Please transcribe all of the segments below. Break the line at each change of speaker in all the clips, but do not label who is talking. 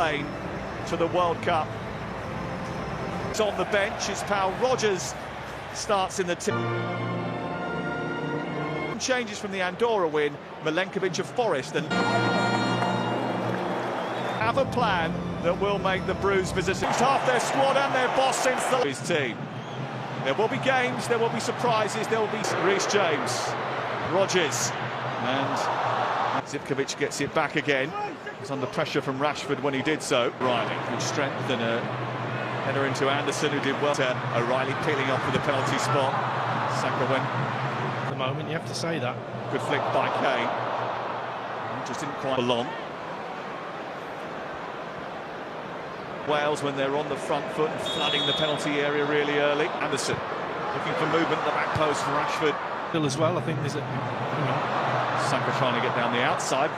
plane to the World Cup. It's on the bench as Pal Rogers starts in the team. Changes from the Andorra win, Milenkovic of Forest, and have a plan that will make the Blues visitors half their squad and their boss since his team. There will be games, there will be surprises, there will be Reece James, Rogers, and Zivkovic gets it back again. He was under pressure from Rashford when he did so. O'Reilly, good strength, and a header into Anderson, who did well. O'Reilly peeling off for the penalty spot. Saka went.
At the moment, you have to say that.
Good flick by Kane. Just didn't quite belong. Wales, when they're on the front foot and flooding the penalty area really early. Anderson looking for movement at the back post for Rashford.
Still as well, I think there's a...
Saka trying to get down the outside.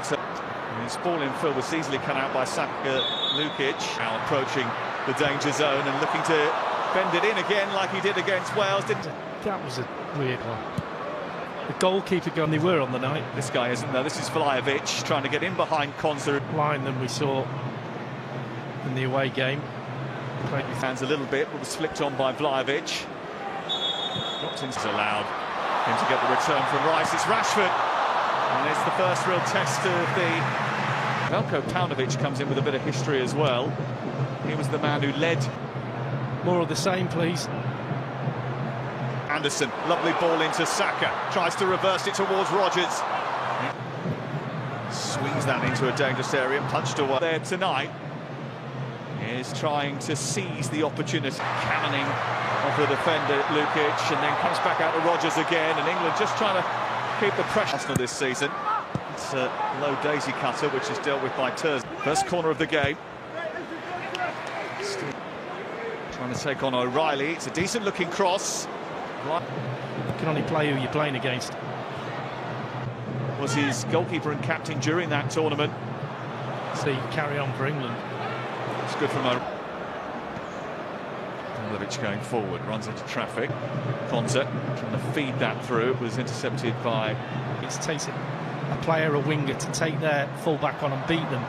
His ball in field was easily cut out by Saka. Lukic now approaching the danger zone and looking to bend it in again like he did against Wales.
That was a weird one. The goalkeeper going, they were on the night.
This guy isn't though. This is Vlahovic trying to get in behind Konsa.
Line than we saw in the away game.
Played with fans a little bit, but was flicked on by Vlahovic. Watkins allowed him to get the return from Rice. It's Rashford, and it's the first real test of the... Veljko Paunovic comes in with a bit of history as well. He was the man who led.
More of the same, please.
Anderson, lovely ball into Saka, tries to reverse it towards Rogers. Swings that into a dangerous area, punched away. There tonight is trying to seize the opportunity. Cannoning of the defender, Lukic, and then comes back out to Rogers again, and England just trying to keep the pressure Arsenal this season. It's a low daisy cutter, which is dealt with by Terz. First corner of the game. Still trying to take on O'Reilly. It's a decent-looking cross.
You can only play who you're playing against.
Was his goalkeeper and captain during that tournament.
So you carry on for England.
It's good from Vlahovic going forward, runs into traffic. Konsa trying to feed that through. It was intercepted by...
It takes a player, a winger, to take their full-back on and beat them.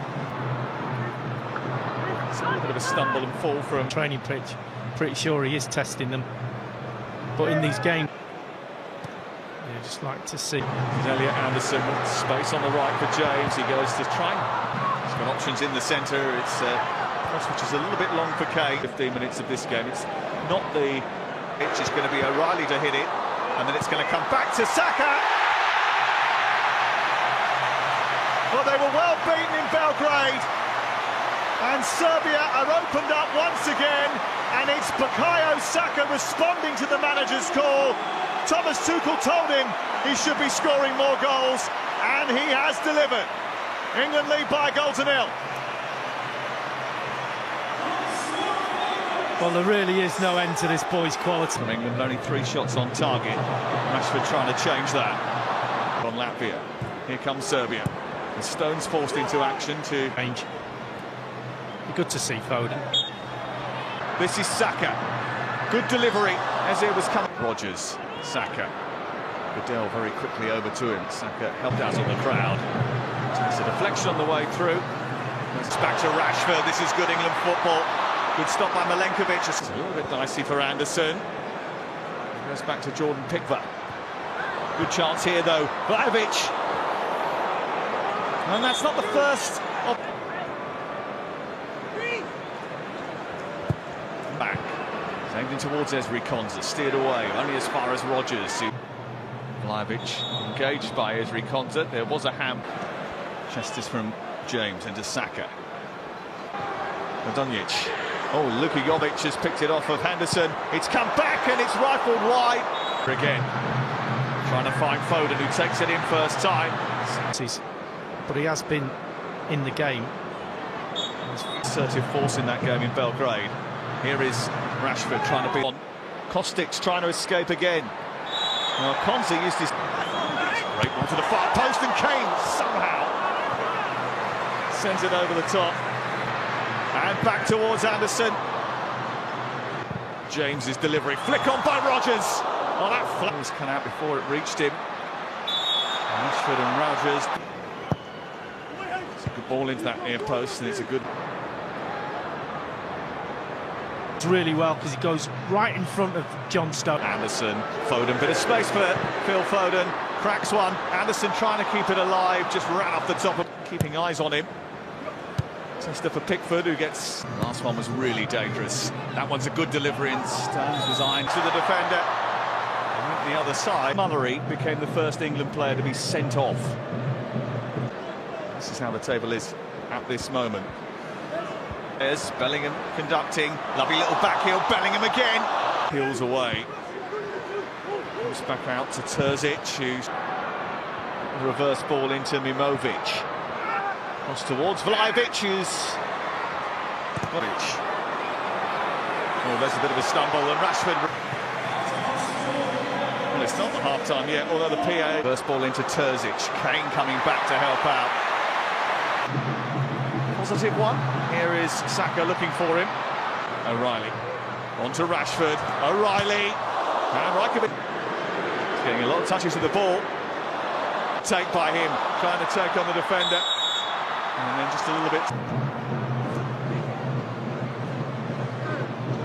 It's a little bit of a stumble and fall from...
Training pitch. Pretty sure he is testing them. But in these games, you just like to see.
Elliot Anderson, space on the right for James. He goes to try. He's got options in the centre. It's a cross which is a little bit long for Kane. 15 minutes of this game. It's not the pitch. It's going to be O'Reilly to hit it, and then it's going to come back to Saka. Well, they were well beaten in Belgrade, and Serbia are opened up once again. And it's Bukayo Saka responding to the manager's call. Thomas Tuchel told him he should be scoring more goals, and he has delivered. England lead by a goal to nil.
Well, there really is no end to this boy's quality.
From England, only 3 shots on target. Rashford trying to change that. On Latvia. Here comes Serbia. And Stones forced into action to...
Change. Good to see Foden.
This is Saka. Good delivery as it was coming. Rogers, Saka. Goodell very quickly over to him. Saka helped out on the crowd. It's a deflection on the way through. It's back to Rashford. This is good England football. Good stop by Milenkovic. It's a little bit dicey for Anderson. Goes back to Jordan Pickford. Good chance here though. Vlahovic. And that's not the first of... Back. Aimed in towards Ezri Konsa, steered away, only as far as Rogers. Vlahovic engaged by Ezri Konsa. There was a ham. Chester's from James into Saka. Radonjic. Oh, Luka Jovic has picked it off of Henderson. It's come back and it's rifled wide. Again, trying to find Foden, who takes it in first time.
But he has been in the game.
Assertive force in that game in Belgrade. Here is Rashford trying to be on. Kostic's trying to escape again. Now Konsa used his great one to the far post, and Kane somehow sends it over the top. And back towards Anderson. James's delivery, flick on by Rogers. Oh, that flick was cut out before it reached him. Rashford and Rogers. It's a good ball into that near post, and it's a good...
really well because he goes right in front of John Stones.
Anderson, Foden, bit of space for Phil Foden, cracks one. Anderson trying to keep it alive, just ran off the top of keeping eyes on him. Tester for Pickford, who gets... Last one was really dangerous. That one's a good delivery, and Stones was eyeing to the defender. And went the other side. Mullery became the first England player to be sent off. This is how the table is at this moment. There's Bellingham conducting. Lovely little back heel. Bellingham again. Peels away. Comes back out to Terzic, who's reverse ball into Mimovic. Cross towards Vlahovic, who's... Oh, there's a bit of a stumble, and Rashford... Well, it's not the half-time yet, although the PA... First ball into Terzic. Kane coming back to help out. Positive one. Here is Saka looking for him. O'Reilly. On to Rashford. O'Reilly. And Raikovic. Getting a lot of touches of the ball. Take by him. Trying to take on the defender. And then just a little bit.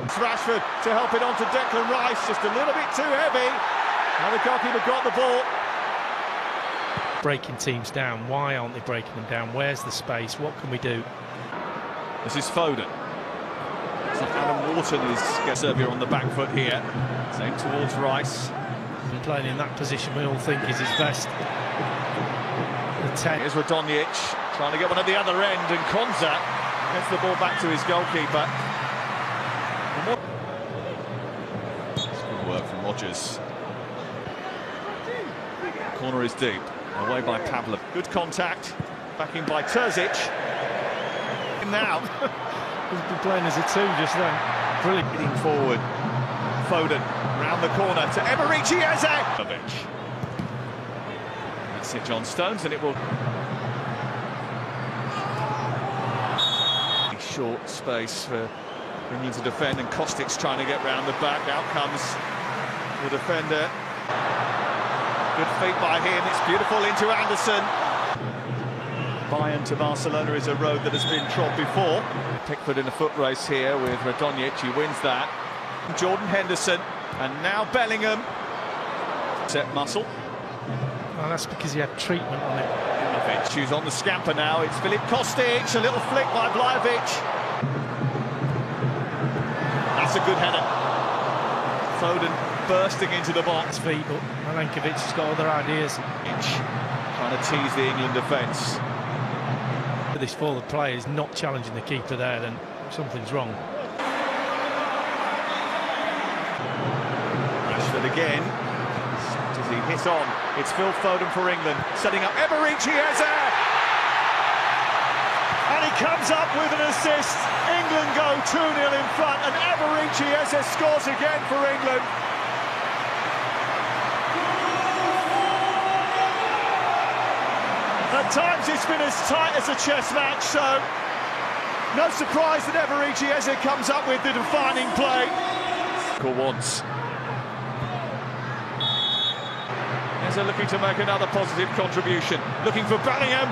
It's Rashford to help it on to Declan Rice. Just a little bit too heavy. And the goalkeeper got the ball.
Breaking teams down. Why aren't they breaking them down? Where's the space? What can we do?
This is Foden. So Adam Wharton is Serbia on the back foot here. Same towards Rice.
Playing in that position we all think is his best. The 10.
Here's Radonjic trying to get one at the other end, and Konza gets the ball back to his goalkeeper. It's good work from Rodgers. Corner is deep. Away by Pavlov. Good contact. Backing by Terzic. Now.
He's been playing as a 2 just then. Brilliant.
Getting forward. Foden round the corner to Eberechi Eze. That's it, John Stones, and it will... Short space for England to defend, and Kostic's trying to get round the back. Out comes the defender. Good feet by him. It's beautiful into Anderson. Bayern to Barcelona is a road that has been trod before. Pickford in a foot race here with Radonjic. He wins that. Jordan Henderson, and now Bellingham. Set muscle.
Well, that's because he had treatment on it.
Vlahovic, who's on the scamper now. It's Filip Kostic. A little flick by Vlahovic. That's a good header. Foden bursting into the box.
Feet, but Milenkovic has got other ideas.
Trying to tease the England defence.
This forward player is not challenging the keeper there, then something's wrong.
Rashford again. Does he hit on? It's Phil Foden for England, setting up Eberechi Eze! And he comes up with an assist. England go 2-0 in front, and Eberechi Eze scores again for England. At times it's been as tight as a chess match, so no surprise that Eberechi Eze comes up with the defining play. Once. Eze looking to make another positive contribution. Looking for Bellingham.